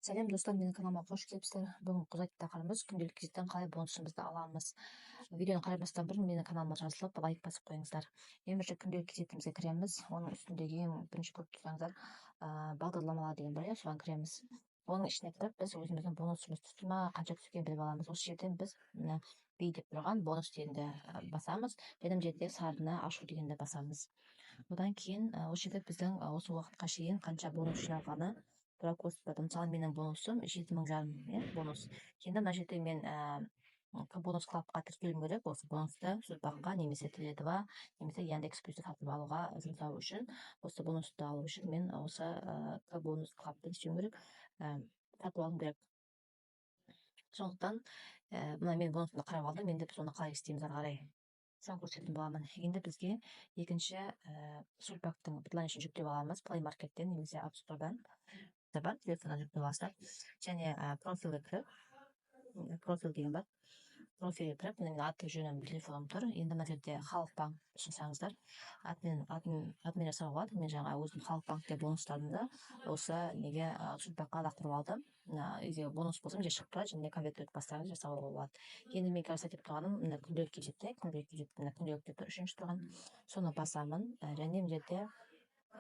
Сәлем достар, менің каналыма қош келіпсіздер. Бүгін қызайтып тақырыбымыз күнделік кезеттен қалай бонусымызды аламыз. Видеоны қарай бастан бұрын менің каналыма жазылып, лайк басып қойыңыздар. Ең бірінші күнделік кезетімізге кіреміз. Оның үстіндегі ең бірінші көріп тұрсаңыздар, бағдарламалар деген бар, соған кіреміз. Оның ішіне кіріп, біз өзіміздің бонусымыз түсті ма, қанша түскенін біліп аламыз. Осы жерден біз би деп тұрған бонус дегенді басамыз. Және жерде сарыны ашу дегенді басамыз. Одан кейін осы жерде біздің осы уақытқа шейін қанша бонус жиналғаны туралы көрсетеді. Мысалы менің бонусым 7,500 бонус. Енді мына жерде мен бонус клабқа тіркелуім керек. Осы бонусты Сулпакқа немесе Теле2 немесе Яндекс Плюсті сатып алуға жұмсау үшін, осы бонусты алу үшін мен осы бонус клабты істеуім керек, сатып алуым керек. Сондықтан мына мен бонусымды қарап алдым. Енді біз оны қалай істейміз ары қарай соны көрсететін боламын. Енді бізге екінші Сулпактың предложениесін жүктеп аламыз Play Market'тен немесе App Store'дан. Бар, телефоннан жүктеп аласыздар. Және профилге кіріп, профиль деген бар. Профилге кіріп, менің аты жөнім, телефоным тұр. Енді мына жерде Халық банк ұсынсаңыздар, админ жасауға болады. Мен жаңа өзім Халық банкте бонустарымды осы неге Сулпакқа лақтырып алдым. Егер бонус болса менде шығып тұрады, және конверт бастарыңыз жасауға болады. Енді мен қазір деп тұрғаным мына күнделік кезетте, күнделік деп тұр, үшінші тұрған. Соны басамын, және мына жерде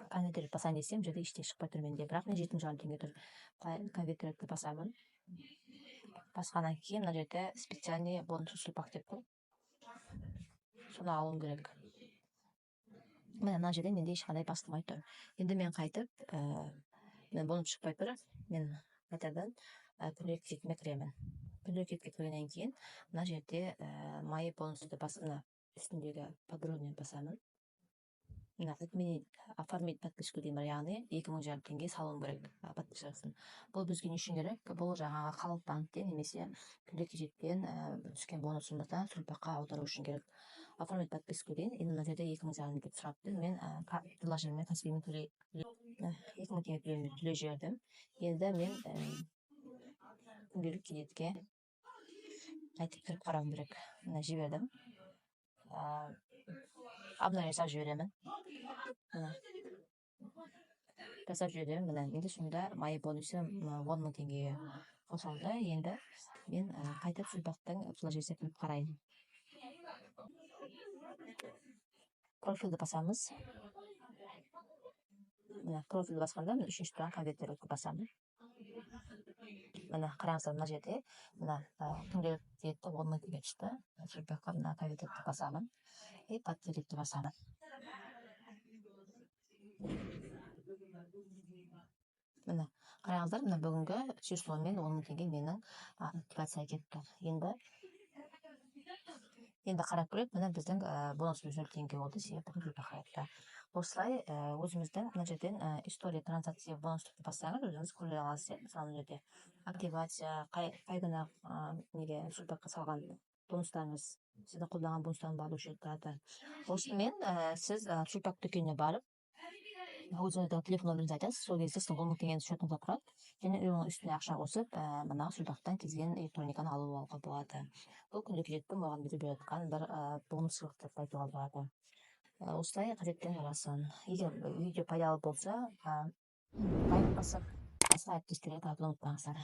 конверт басайын десем, жерде ештеңе шықпай тұр менде. Бірақ мен 7,500 теңге тұр. Конвертті басамын. Басқаннан кейін мына жерде специальный бонус Сулпак деп тұр. Соны алуым керек. Міне мына жерде менде ешқандай басылмай тұр. Енді мен қайтып, мен бонус шықпай тұр. Мен қайтадан күнделік кезетіме кіремін. Күнделік кезетке кіргеннен кейін мына жерде мои бонусты басына үстіндегі подробнее басамын. Оформить подписку деймін, яғни 2,500 теңге салуым керек подпискасын. Бұл бізге не үшін керек? Бұл жаңағы Халық банктен немесе күнделік кезеттен түскен бонусымыздан Сулпакқа аудару үшін керек. Оформить подписку дейін, енді мына жерде 2,500 деп сұрапты. Мен приложениемен кәсібимен 2,000 теңге төлей жібердім. Енді мен күнделік кезетке қайтып кіріп қарауым керек. Жібердім. Обновление жасап жіберемін. Жасап жіберемін. Міне енді сонда мои бонусы 10,000 теңгеге қосылды. Енді мен қайтып Сулпактың приложениесіне кіріп қарайын. Профилді басамыз. Міне профилді басқанда мен үшінші тұрған конверттерді басамын. Міне қараңыздар, мына жерде мына күнделік кезетте 10,000 теңге түсті. Сулпакқа мына конверттерді басамын. И подтвердить басамын. Міне қараңыздар, мына бүгінгі числомен 10,000 теңге менің активация кетті. Енді қарап көрейік, міне біздің бонусымыз 0 теңге болды, себебі қайтты. Осылай өзіміздің мына жерден история транзакция бонусты бассаңыз, өзіңіз көре аласыз. Мысалы мына жерде активация, қай күні неге Сулпакқа салған бонустарыңыз, сіздің қолданған бонустарыңыз бар осы жерде тұрады. Осымен сіз Сулпак дүкеніне барып, өзіңіздің телефон нөміріңізді айтасыз, сол кезде сіздің 10,000 теңгенің счетыңызда тұрады. Және оның үстіне ақша қосып, мына Сулпактан келген электрониканы алуға болады. Бұл күнделік кезеттің оған беріп жатқан бір бонус сыйлық деп айтуға болады. Осылай қажеттен қарасын. Егер видео пайдалы болса, лайк басып, басқа әріптестерге таратуды ұмытпаңыздар.